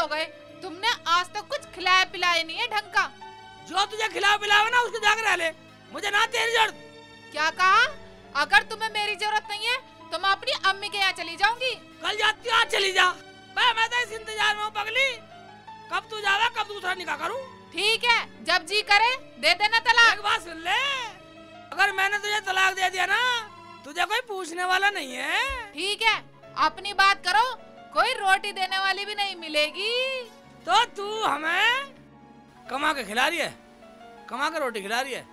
हो गए, तुमने आज तक कुछ खिलाया पिलाया नहीं है ढंग का। जो तुझे खिला पिलावे ना उसको जाकर रह ले, मुझे ना तेरी जरूरत। क्या कहा? अगर तुम्हें मेरी जरूरत नहीं है तो मैं अपनी अम्मी के यहाँ चली जाऊंगी। कल जाती आज चली जा। मैं तो इस इंतजार में हूँ पगली, कब तू जावे कब दूसरा निकाह करूँ। ठीक है, जब जी करे दे देना तलाक। एक बात सुन ले, अगर मैंने तुझे तलाक दे दिया ना, तुझे कोई पूछने वाला नहीं है। ठीक है, अपनी बात करो, कोई रोटी देने वाली भी नहीं मिलेगी। तो तू हमें कमा के खिला रही है, कमा के रोटी खिला रही है,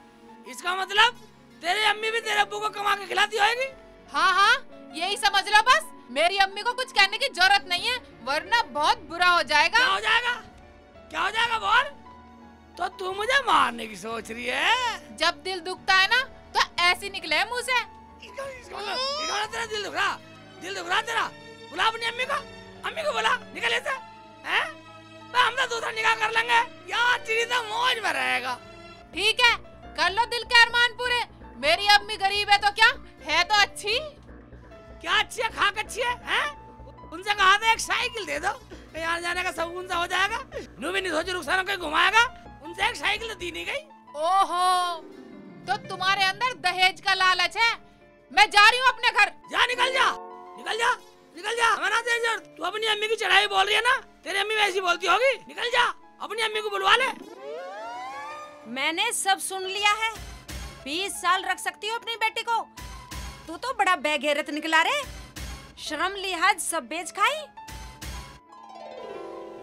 इसका मतलब तेरी अम्मी भी तेरे अब्बू को कमा के खिलाती होगी। हाँ हाँ, यही समझ लो बस। मेरी अम्मी को कुछ कहने की जरूरत नहीं है, वरना बहुत बुरा हो जाएगा। क्या हो जाएगा? क्या हो जाएगा बोल? तो तू मुझे मारने की सोच रही है? जब दिल दुखता है ना तो ऐसी निकले है मुँह से। तेरा दिल दुख रहा, दिल दुख रहा तेरा। बुला अपनी अम्मी को, अम्मी को बुला, निकल ऐसे। हैं? हम तो दूसरा निकाह कर लेंगे यार, तेरी तो मौज में रहेगा। ठीक है, कर लो दिल के अरमान पूरे। मेरी अम्मी गरीब है तो क्या है, तो अच्छी। क्या अच्छी है? खाक अच्छी है, हैं? उनसे कहा था एक साइकिल दे दो, कहीं आने जाने का सुकून सा हो जाएगा। नू भी नहीं सोच रुखसाना कहीं घुमाएगा, उनसे एक साइकिल तो दी नहीं गई। ओहो, तो तुम्हारे अंदर दहेज का लालच है। मैं जा रही हूँ अपने घर। जा, निकल जा, निकल जा, निकल जा। हमें ना दे जरूरत। तू अपनी अम्मी की चढ़ाई बोल रही है ना, तेरी अम्मी वैसी बोलती होगी। निकल जा, अपनी अम्मी को बुलवा ले। मैंने सब सुन लिया है। 20 साल रख सकती हो अपनी बेटी को। तू तो बड़ा बेगैरत निकला रे, शर्म लिहाज सब बेच खाई।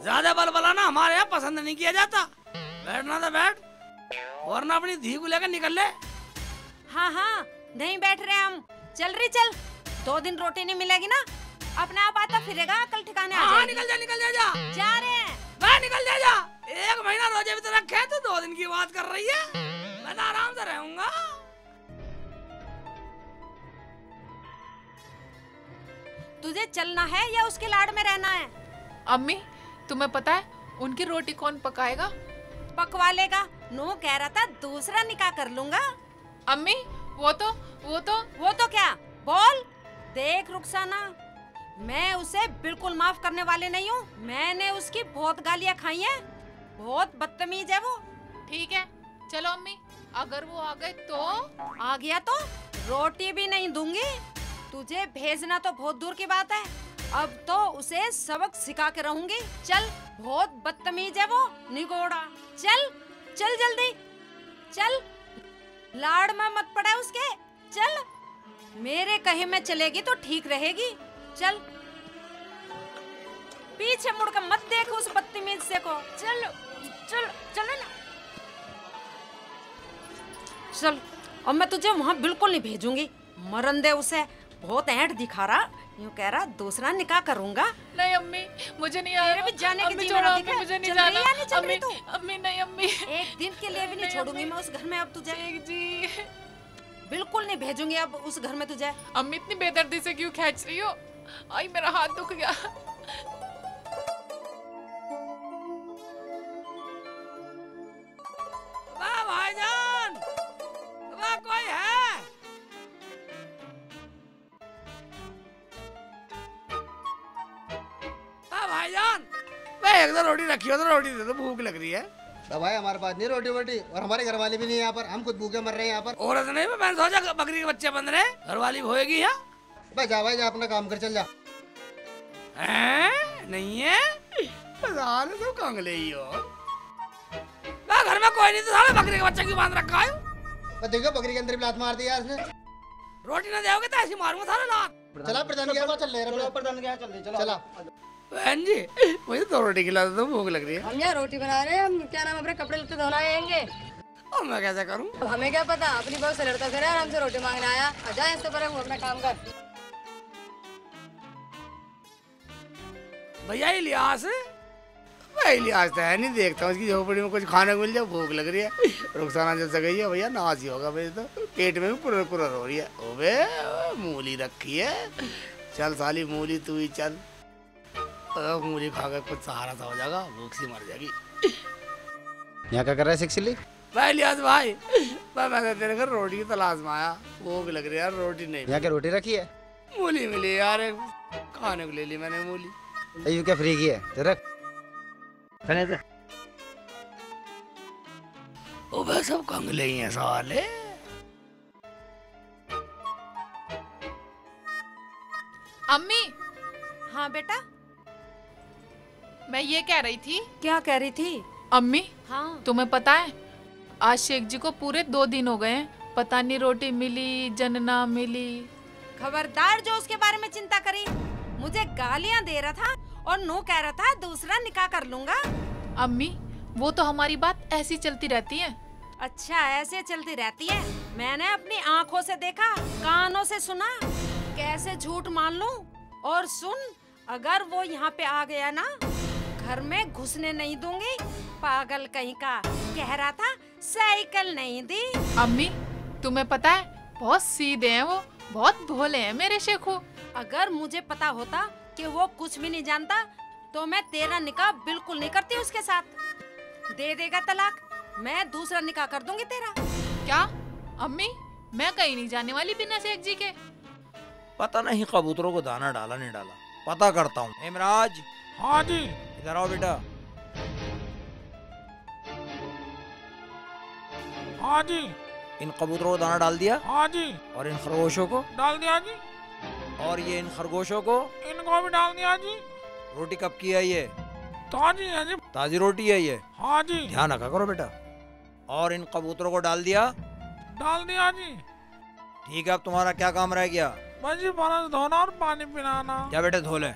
ज्यादा बलबला ना हमारे यहाँ पसंद नहीं किया जाता। बैठना तो बैठ, वरना अपनी धी को लेकर निकल ले। हाँ हाँ, नहीं बैठ रहे हम। चल रही चल, 2 दिन रोटी नहीं मिलेगी ना, अपने आप आता फिरेगा, कल ठिकाने आ जाएगी। निकल जा, निकल जा, जा। जा रहे हैं। निकल जा, जा। 1 महीना रोजे भी तो रखे, तो 2 दिन की बात कर रही है। मैं तो आराम से रहूंगा। तुझे चलना है या उसके लाड़ में रहना है? अम्मी, तुम्हें पता है उनकी रोटी कौन पकाएगा? पकवा लेगा। नो कह रहा था दूसरा निकाह कर लूंगा। अम्मी, वो तो क्या? बोल। देख रुखसाना, मैं उसे बिल्कुल माफ करने वाले नहीं हूँ। मैंने उसकी बहुत गालियाँ खाई हैं, बहुत बदतमीज है वो। ठीक है, चलो अम्मी, अगर वो आ गए तो? आ गया तो रोटी भी नहीं दूंगी। तुझे भेजना तो बहुत दूर की बात है, अब तो उसे सबक सिखा के रहूंगी। चल, बहुत बदतमीज है वो निगोड़ा। चल चल जल्दी चल, लाड़ में मत पड़े उसके। चल, मेरे कहे में चलेगी तो ठीक रहेगी। चल, पीछे मुड़कर मत देख उस बदतमीज से को। चल चल चल ना, चल। अब मैं तुझे वहाँ बिल्कुल नहीं भेजूंगी, मरन दे उसे। बहुत ऐंठ दिखा रहा, यूँ कह रहा दूसरा निकाह करूंगा। नहीं अम्मी, मुझे नहीं आ रहा। जाने की मुझे नहीं जाना। अम्मी नहीं अम्मी, एक दिन के लिए भी नहीं छोड़ूंगी मैं उस घर में अब तुझे। जी, बिल्कुल नहीं भेजूंगी अब उस घर में तुझे। अम्मी इतनी बेदर्दी से क्यों खींच रही हो? आई, मेरा हाथ दुख गया। वाह भाईजान, वाह कोई है? वाह भाईजान, मैं एक दो रोटी रखी हो तो रोटी दे दो, भूख लग रही है। तो भाई हमारे पास नहीं रोटी वोटी, और हमारे घर वाले भी नहीं यहाँ पर, हम खुद भूखे मर रहे हैं यहाँ पर। औरत नहीं, मैंने सोचा बकरी के बच्चे बन रहे, घर वाली होएगी यहाँ। भाई जा अपना काम कर, चल जा। नहीं है, सब कांगले ही हो। घर में कोई नहीं तो साले बकरी के बच्चे क्यों बांध रखा है? देखो बकरी के अंदर भी लात मार दिया इसने। रोटी ना दोगे तो ऐसी मारूंगा सारे लात। चला प्रधान के यहाँ चल ले, प्रधान के यहाँ चल दे। चला बहन जी, मुझे तो रोटी खिला दो, भूख लग रही है। हम यहाँ रोटी बना रहे हैं, हम क्या नाम अपने कपड़े लत्ते धोना आएंगे। और मैं कैसे करूँ? हमें क्या पता, अपनी बहू से लड़ता फिर हमसे रोटी मांगने आया। जा इससे पर अपना काम कर। भैया इलियास, मैं इलियास तो है नहीं, देखता हूँ इसकी झोपड़ी में कुछ खाने को मिल जाए, भूख लग रही है। रुखसाना जैसे गई है भैया, नाज ही होगा मेरे तो, पेट में भी पुरर पुरर हो रही है। ओबे मूली रखी है, चल साली मूली तू ही चल, मूली खा कर कुछ सहारा सा हो जाएगा, भूख सी मर जाएगी। यहाँ क्या कर रहा है सिक्सली? भाई इलियास भाई, मैं तेरे घर रोटी की तलाश में आया, भूख लग रही है यार, रोटी नहीं। यहाँ क्या रोटी रखी है? मूली मिली यार, खाने को ले ली मैंने मूली। ये क्या फ्री की है? तेरा कहने से ओबे सब कंगले ही हैं साले। अम्मी, हाँ बेटा, मैं ये कह रही थी। क्या कह रही थी? अम्मी, हाँ तुम्हें पता है आज शेख जी को पूरे 2 दिन हो गए हैं, पता नहीं रोटी मिली जनना मिली। खबरदार जो उसके बारे में चिंता करी। मुझे गालियाँ दे रहा था और नो कह रहा था दूसरा निकाह कर लूंगा। अम्मी, वो तो हमारी बात ऐसी चलती रहती है। अच्छा, ऐसे चलती रहती है? मैंने अपनी आँखों से देखा, कानों से सुना, कैसे झूठ मान लूं? और सुन, अगर वो यहाँ पे आ गया ना, घर में घुसने नहीं दूंगी। पागल कहीं का, कह रहा था साइकिल नहीं दी। अम्मी, तुम्हें पता है बहुत सीधे हैं वो, बहुत भोले हैं मेरे शेखू। अगर मुझे पता होता कि वो कुछ भी नहीं जानता तो मैं तेरा निकाह बिल्कुल नहीं करती उसके साथ। दे देगा तलाक, मैं दूसरा निकाह कर दूंगी तेरा। क्या? अम्मी, मैं कहीं नहीं जाने वाली बिना शेख जी के। पता नहीं कबूतरों को दाना डाला नहीं डाला, पता करता हूँ। हेमराज। हाँ जी। इधर आओ बेटा। हाँ जी। इन कबूतरों को दाना डाल दिया? हाँ जी। और इन खरगोशों को? डाल दिया जी। और ये इन खरगोशों को? इनको भी डाल दिया जी। रोटी कब की है ये? ताजी है जी। ताजी रोटी है ये? हाँ जी। ध्यान रखा करो बेटा। और इन कबूतरों को डाल दिया? डाल दिया जी। ठीक है, अब तुम्हारा क्या काम रह गया? बस जी बर्तन धोना और पानी पिलाना। क्या बेटे, धो ले।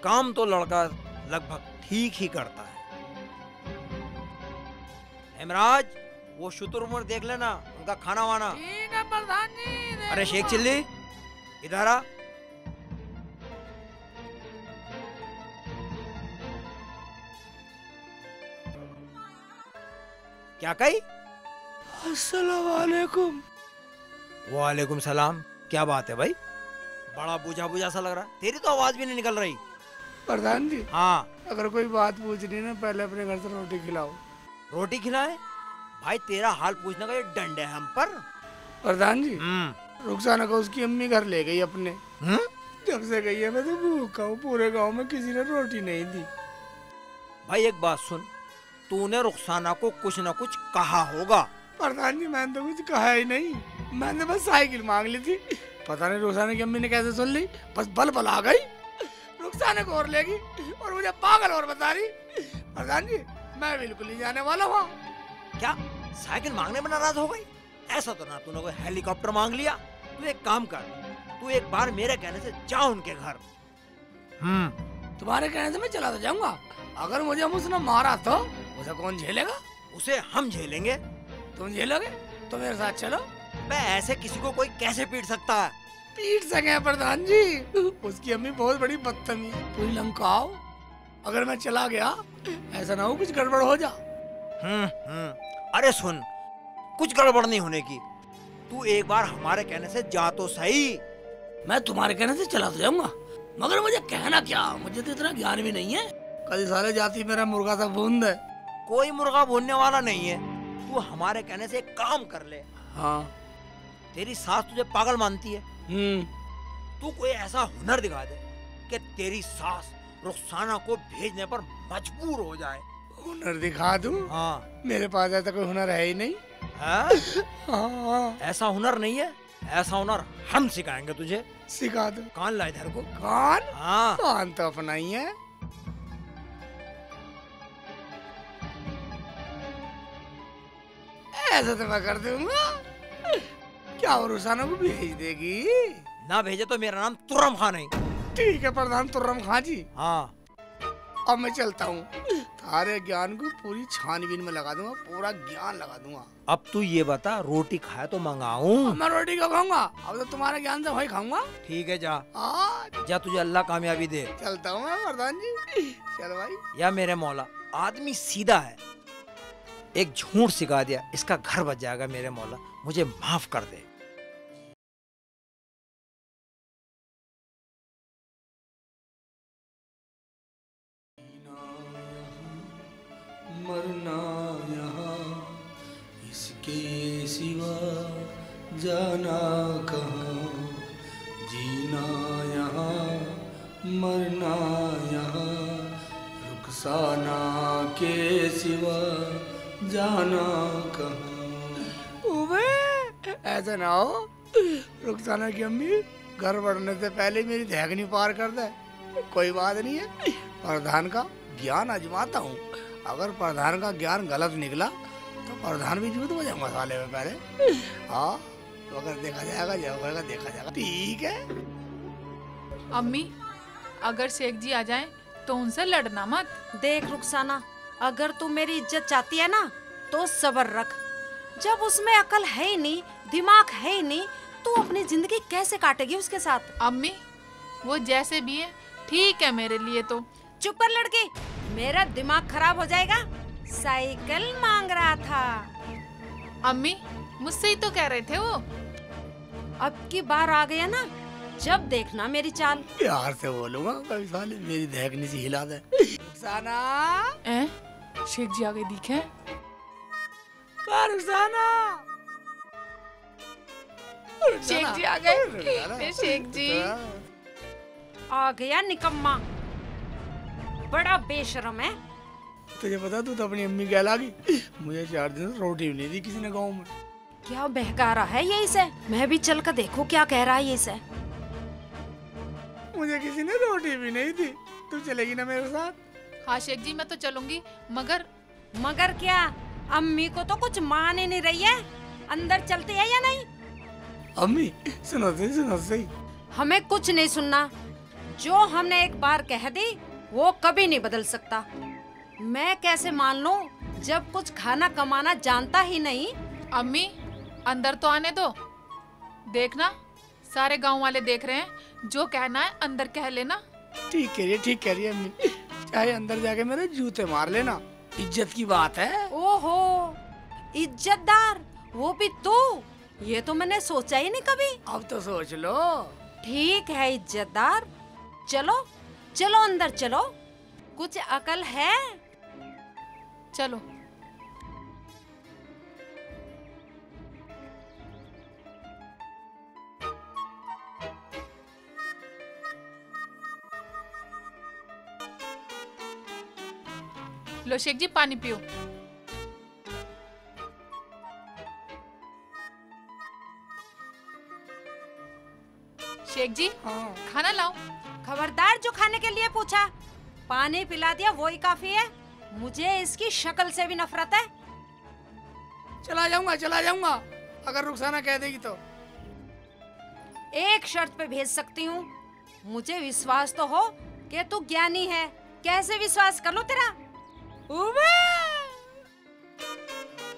काम तो लड़का लगभग ठीक ही करता है। हेमराज, वो शुतुरमुर्ग देख लेना, उनका खाना वाना। ठीक है प्रधान जी। अरे शेख चिल्ली, इधर आ। क्या कही? अस्सलाम वालेकुम। वालेकुम सलाम। क्या बात है भाई, बड़ा बुझा बुझा सा लग रहा है। तेरी तो आवाज भी नहीं निकल रही। प्रधान जी, हाँ। अगर कोई बात पूछनी ना, पहले अपने घर से रोटी खिलाओ। रोटी खिलाए? भाई तेरा हाल पूछने का ये दंड है हम पर। प्रधान जी, रुखसाना को उसकी अम्मी घर ले गई अपने। जब से गई है मैं तो भूखा हूँ, पूरे गांव में किसी ने रोटी नहीं दी। भाई एक बात सुन, तूने रुखसाना को कुछ न कुछ कहा होगा। प्रधान जी, मैंने तो कुछ कहा ही नहीं, मैंने बस साइकिल मांग ली थी। पता नहीं रुखसाना की अम्मी ने कैसे सुन ली, बस बल आ गई, रुखसाना को और लेगी और मुझे पागल और बता रही। प्रधान जी, मैं बिल्कुल नहीं जाने वाला वहाँ। क्या साइकिल मांगने में नाराज हो गई? ऐसा तो ना तूने कोई हेलीकॉप्टर मांग लिया। तू एक काम कर, तू एक बार मेरे कहने से जा उनके घर। तुम्हारे कहने से मैं चला तो जाऊंगा, अगर मुझे उसने मारा तो उसे कौन झेलेगा? उसे हम झेलेंगे। तुम झेलोगे तो मेरे साथ चलो। मैं ऐसे किसी को कोई कैसे पीट सकता है? पीट सके प्रधान जी, उसकी अम्मी बहुत बड़ी बदतमीज है। पूरी लंका आओ, अगर मैं चला गया ऐसा ना हो कुछ गड़बड़ हो जा। अरे सुन, कुछ गड़बड़ नहीं होने की। तू एक बार हमारे कहने से जा तो सही। मैं तुम्हारे कहने से चला तो जाऊंगा, मगर मुझे कहना क्या, मुझे तो इतना ज्ञान भी नहीं है। कल साले जाती मेरा मुर्गा सा बूंद है। कोई मुर्गा भूनने वाला नहीं है। तू हमारे कहने से एक काम कर ले। हाँ। तेरी सास तुझे पागल मानती है। तू कोई ऐसा हुनर दिखा दे कि तेरी सास रुखसाना को भेजने पर मजबूर हो जाए। हुनर दिखा दूं? हाँ। मेरे पास ऐसा कोई हुनर है ही नहीं। हाँ? ऐसा हुनर नहीं है, ऐसा हुनर हम सिखाएंगे तुझे। सिखा दो। कान ला इधर को। कान? हाँ। कान तो अपना ही है। ऐसा तो मैं कर दूंगा। क्या और रुखसाना को भेज देगी? ना भेजे तो मेरा नाम तुर्रम खान है। ठीक है प्रधान तुर्रम खान जी। हाँ। अब मैं चलता हूँ, थारे ज्ञान को पूरी छानबीन में लगा दूंगा, पूरा ज्ञान लगा दूंगा। अब तू ये बता, रोटी खाए तो मंगाऊं? मैं रोटी क्यों खाऊंगा, अब तो तुम्हारे ज्ञान से वही खाऊंगा। ठीक है जा। हाँ। जा, तुझे अल्लाह कामयाबी दे। चलता हूँ मैं प्रधान जी। चल भाई। या मेरे मौला, आदमी सीधा है, एक झूठ सिखा दिया, इसका घर बच जाएगा मेरे मौला, मुझे माफ कर दे। मरना यहाँ इसके सिवा जाना कहाँ, जीना यहाँ मरना यहाँ रुखसाना के सिवा जाना कहाँ। ओबे ऐसा ना हो रुखसाना की अम्मी घर बढ़ने से पहले मेरी धैगनी पार कर दे। कोई बात नहीं है, प्रधान का ज्ञान आजमाता हूँ। अगर प्रधान का ज्ञान गलत निकला तो प्रधान भी जूत बजा मसाले में पहले। हाँ अगर देखा जाएगा जब होगा देखा जाएगा। ठीक है अम्मी, अगर शेख जी आ जाएं तो उनसे लड़ना मत। देख रुखसाना, अगर तू मेरी इज्जत चाहती है ना तो सब्र रख। जब उसमें अकल है ही नहीं, दिमाग है ही नहीं, तू अपनी जिंदगी कैसे काटेगी उसके साथ? अम्मी वो जैसे भी है ठीक है मेरे लिए तो। चुप कर लड़की, मेरा दिमाग खराब हो जाएगा। साइकिल मांग रहा था। अम्मी मुझसे ही तो कह रहे थे वो। अब की बार आ गया ना, जब देखना मेरी चाल। प्यार से बोलूंगा, कभी साले मेरी धैगनी से हिला दे। रुखसाना शेख जी आ गए दिखे। रुखसाना शेख जी आ गए। शेख जी आ गया निकम्मा, बड़ा बेशरम है। तुझे पता तू तो अपनी अम्मी कहला गई। मुझे 4 दिन से रोटी भी नहीं दी किसी ने गाँव में। क्या बहका रहा है ये इसे? मैं भी चल कर देखूं क्या कह रहा है ये इसे। मुझे किसी ने रोटी भी नहीं दी। तू चलेगी ना मेरे साथ? हाँ शेख जी मैं तो चलूंगी, मगर मगर क्या? अम्मी को तो कुछ मान ही नहीं रही है। अंदर चलती है या नहीं? अम्मी सुनो सही। हमें कुछ नहीं सुनना। जो हमने एक बार कह दी वो कभी नहीं बदल सकता। मैं कैसे मान लूं जब कुछ खाना कमाना जानता ही नहीं। अम्मी अंदर तो आने दो। देखना सारे गांव वाले देख रहे हैं, जो कहना है अंदर कह लेना। ठीक कह रही है अम्मी। चाहे अंदर जाके मेरे जूते मार लेना, इज्जत की बात है। ओहो, इज्जतदार, वो भी तू? ये तो मैंने सोचा ही नहीं कभी। अब तो सोच लो। ठीक है इज्जतदार, चलो चलो अंदर चलो। कुछ अकल है? चलो। लो शेख जी पानी पियो। शेख जी हाँ। खाना लाओ। खबरदार, जो खाने के लिए पूछा। पानी पिला दिया वही काफी है। मुझे इसकी शक्ल से भी नफरत है। चला जाऊंगा अगर रुखसाना कह देगी तो। एक शर्त पे भेज सकती हूँ। मुझे विश्वास तो हो कि तू ज्ञानी है। कैसे विश्वास कर लो तेरा?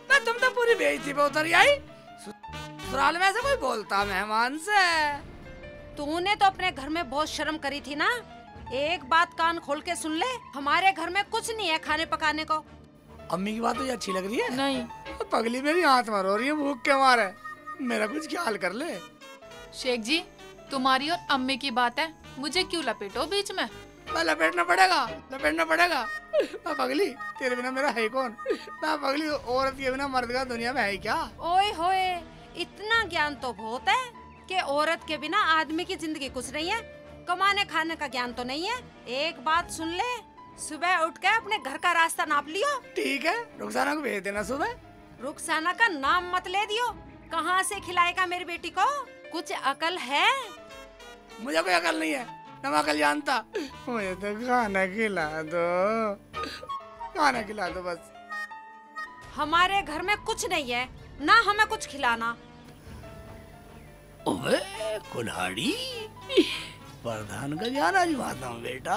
ना तुम तो पूरी बेइज्जती पे उतर आई। ससुराल में ऐसे कोई बोलता मेहमान से? तूने तो अपने घर में बहुत शर्म करी थी ना। एक बात कान खोल के सुन ले, हमारे घर में कुछ नहीं है खाने पकाने को। अम्मी की बात तो ये अच्छी लग रही है। नहीं पगली मेरी हाथ मार हो रही है भूख के मारे। मेरा कुछ ख्याल कर ले। शेख जी तुम्हारी और अम्मी की बात है, मुझे क्यों लपेटो बीच में? मैं लपेटना पड़ेगा। मैं पगली, तेरे बिना मेरा है कौन? मैं पगली, औरत के बिना मर्द का दुनिया में है क्या? ओए होए, इतना ज्ञान तो बहुत है कि औरत के बिना आदमी की जिंदगी कुछ नहीं है। कमाने खाने का ज्ञान तो नहीं है। एक बात सुन ले, सुबह उठ के अपने घर का रास्ता नाप लियो। ठीक है, रुखसाना को भेज देना सुबह। रुखसाना का नाम मत ले दियो। कहाँ से खिलाएगा मेरी बेटी को? कुछ अकल है? मुझे कोई अकल नहीं है, ना मैं अकल जानता। मुझे तो खाना खिला दो बस। हमारे घर में कुछ नहीं है, ना हमें कुछ खिलाना। ओए कुल्हाड़ी, प्रधान का ज्ञान आजमाता हूँ बेटा।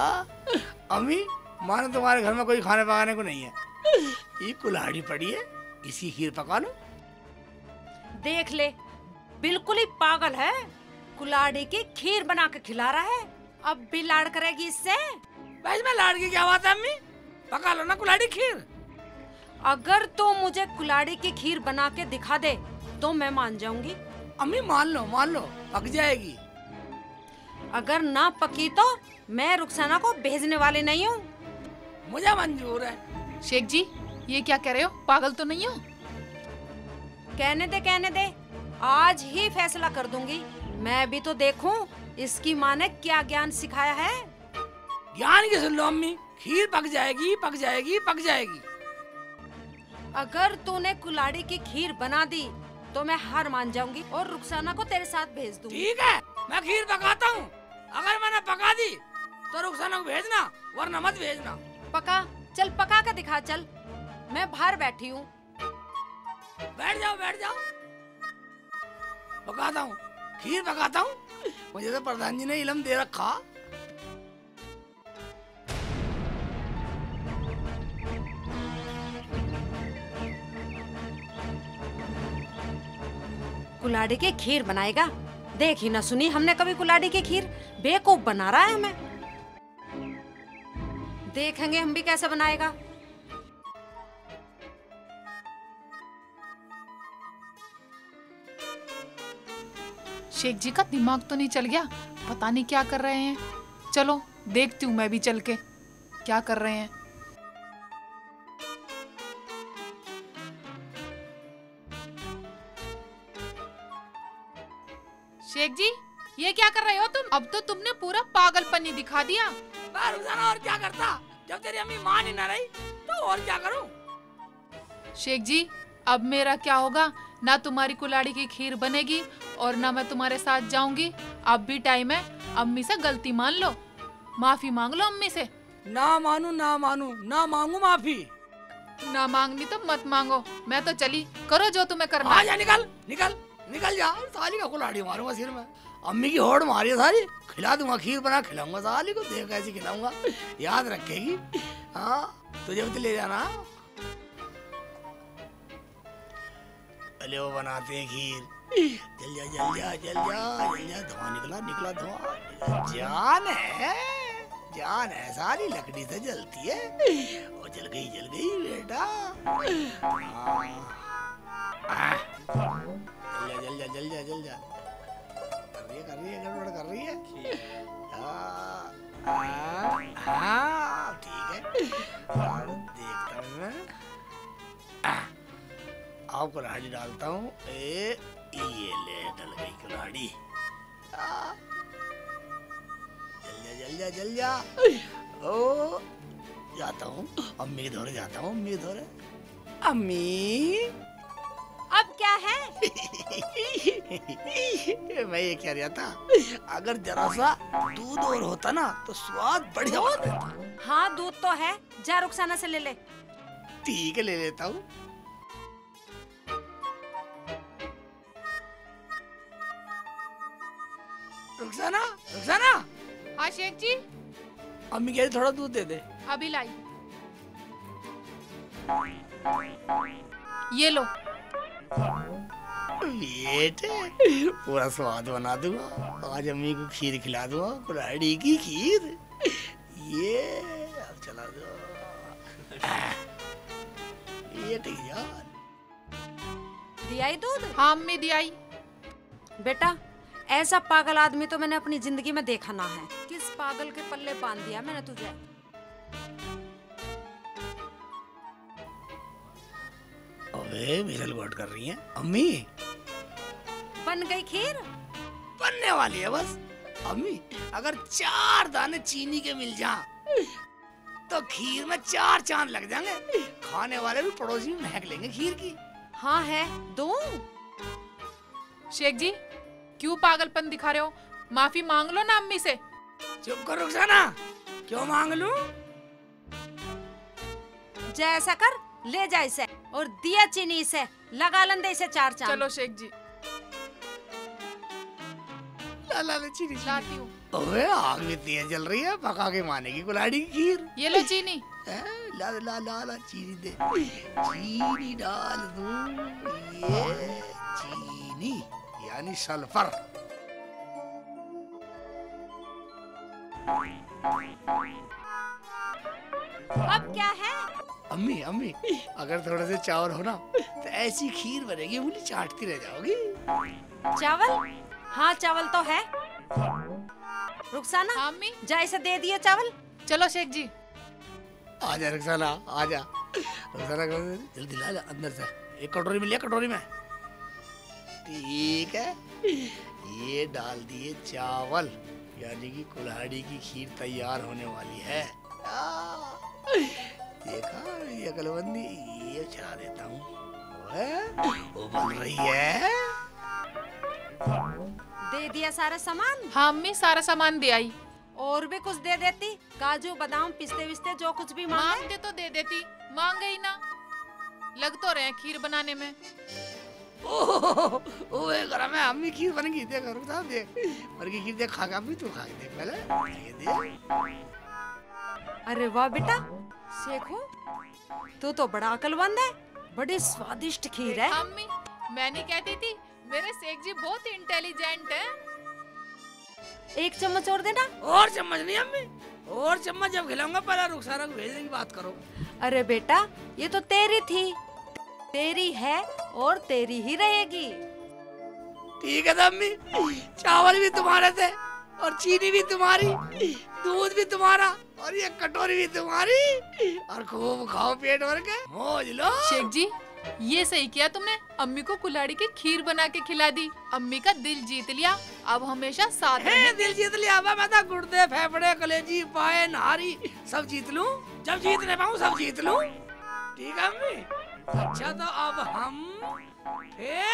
अम्मी मानो तुम्हारे घर में कोई खाने पकाने को नहीं है, ये कुल्हाड़ी पड़ी है, इसी खीर पका लो। देख ले, बिल्कुल ही पागल है। कुल्हाड़ी की खीर बना के खिला रहा है। अब भी लाड़ करेगी इससे? भाई मैं लाड़ की क्या बात है अम्मी? पका लो ना कुल्हाड़ी खीर। अगर तो मुझे कुल्हाड़ी की खीर बना के दिखा दे तो मैं मान जाऊंगी। अम्मी मान लो, पक जाएगी। अगर ना पकी तो मैं रुखसाना को भेजने वाली नहीं हूँ। मुझे मंजूर है। शेख जी, ये क्या कह रहे हो? पागल तो नहीं हो? कहने दे, आज ही फैसला कर दूंगी। मैं भी तो देखूं इसकी माँ ने क्या ज्ञान सिखाया है। ज्ञान की सुन लो अम्मी, खीर पक जाएगी, पक जाएगी, पक जाएगी। अगर तूने कुल्हाड़ी की खीर बना दी तो मैं हार मान जाऊंगी और रुखसाना को तेरे साथ भेज दूंगी। ठीक है, मैं खीर पकाता हूँ। अगर मैंने पका दी तो रुखसाना को भेजना, वरना मत भेजना। पका, चल पका कर दिखा। चल, मैं बाहर बैठी हूँ। बैठ जाओ। पकाता हूँ, खीर पकाता हूँ। मुझे तो प्रधान जी ने इल्म दे रखा। कुल्हाड़ी की खीर बनाएगा? देखी ना सुनी हमने कभी कुल्हाड़ी की खीर। बेवकूफ बना रहा है हमें। देखेंगे हम भी कैसे बनाएगा। शेख जी का दिमाग तो नहीं चल गया? पता नहीं क्या कर रहे हैं। चलो देखती हूँ मैं भी चल के क्या कर रहे हैं। शेख जी, ये क्या कर रहे हो तुम? अब तो तुमने पूरा पागलपन ही दिखा दिया। और क्या करता? जब तेरी अम्मी मान ही ना रही तो और क्या करूं? शेख जी, अब मेरा क्या होगा? ना तुम्हारी कुल्हाड़ी की खीर बनेगी और ना मैं तुम्हारे साथ जाऊंगी। अब भी टाइम है, अम्मी से गलती मान लो, माफी मांग लो अम्मी से। ना मांगू माफी। ना मांगनी तो मत मांगो, मैं तो चली। करो जो तुम्हें करना है। जा, निकल जा। साली का कुल्हाड़ी मारूंगा सिर में। अम्मी की होड़ मारी है साली। खिला दूंगा, खीर बना खिलाऊंगा साली को। देख कैसी खिलाऊंगा, याद रखेगी। हाँ, तुझे भी तो ले जाना। पहले वो बनाते हैं खीर। जल जा। धुआं निकला धुआं। जान है सारी लकड़ी से जलती है। वो जल गई बेटा। जल जा। कर रही है गड़बड़ कर रही है। ठीक है, देखता हूँ मैं। आओ कुल्हाड़ी डालता हूँ। ये ले, डल गई कुल्हाड़ी। जल जा। ओ, जाता हूँ अम्मी के धोरे जाता हूँ। अम्मी, अब क्या है? मैं ये कह रहा था, अगर जरा सा दूध और होता ना तो स्वाद बढ़िया होता। हाँ, दूध तो है। जा रुखसाना से ले ले। ठीक है, ले लेता हूँ। रुखसाना। हाँ शेख जी, अम्मी कह रही थोड़ा दूध दे दे। अभी लाई। ये लो। बेटे, पूरा स्वाद बना दूंगा। आज अम्मी को खीर खिला दूंगा, कुल्हाड़ी की खीर। ये अब चला दो। ये यार, दियाई दूध? हाँ अम्मी दियाई। बेटा, ऐसा पागल आदमी तो मैंने अपनी जिंदगी में देखा ना है। किस पागल के पल्ले बांध दिया मैंने तुझे। अबे मिसल गोट कर रही है अम्मी। बन गई खीर? बनने वाली है बस। अम्मी, अगर 4 दाने चीनी के मिल जा तो खीर में 4 चांद लग जाएंगे। खाने वाले भी पड़ोसी में महक लेंगे खीर की। हाँ है, दूं? शेख जी, क्यों पागलपन दिखा रहे हो? माफी मांग लो ना अम्मी से। चुप कर रुखसाना, क्यों मांग लूं? जैसा कर, ले जा इसे और दिया चीनी से, लगा लंदे इसे 4 चांद। चलो शेख जी, ला चीनी लाती हूँ। ओए, आग भी तेज जल रही है, पका के मानेगी कुल्हाड़ी की खीर। ये लो चीनी। ला चीनी दे। चीनी डाल दूं। ये चीनी यानी सल्फर। अब क्या है? अम्मी अम्मी अगर थोड़े से चावल हो ना तो ऐसी खीर बनेगी उंगली चाटती रह जाओगी। चावल? हाँ चावल तो है। रुखसाना हाँ अम्मी। जा इसे दे दिए चावल। चलो शेख जी। आजा रुखसाना आजा। रुखसाना जल्दी ला अंदर से एक कटोरी में लिया, कटोरी में। ठीक है, ये डाल दिए चावल, यानी कि कुल्हाड़ी की खीर तैयार होने वाली है। देखा ये अकलबंदी, ये चला देता हूँ। वो बन रही है। दे दिया सारा सामान? हाँ अम्मी सारा सामान दे आई। और भी कुछ दे देती, काजू बादाम पिस्ते विस्ते जो कुछ भी मांगे। मांगते तो दे देती, मांग गई ना। लग तो रहे खीर बनाने में। ओए गरम है, अम्मी खीर बनेगी। देख रुखसाना देख, मर की खीर देख, खा के अम्मी तू खा के देख पहले। ये देख। अरे वाह बेटा शेखू, तू तो बड़ा अकलमंद है। बड़ी स्वादिष्ट खीर है। अम्मी मैं नहीं कहती थी, मेरे शेख जी बहुत इंटेलिजेंट हैं। एक चम्मच और देना। और चम्मच नहीं अम्मी, और चम्मच जब खिलाऊंगा पहले रुखसाना को भेजने की बात करो। अरे बेटा ये तो तेरी थी, तेरी है और तेरी ही रहेगी। ठीक है तो अम्मी, चावल भी तुम्हारे थे और चीनी भी तुम्हारी, दूध भी तुम्हारा और ये कटोरी भी तुम्हारी, और खूब खाओ पेट भर के, मौज लो। शेख जी ये सही किया तुमने, अम्मी को कुल्हाड़ी की खीर बना के खिला दी, अम्मी का दिल जीत लिया। अब हमेशा साथ है दिल जीत लिया। मैं तो गुर्दे फेफड़े कलेजी पाए नारी सब जीत लूं, जब जीत नहीं पाऊं सब जीत लूं। ठीक है अम्मी। अच्छा तो अब हम फिर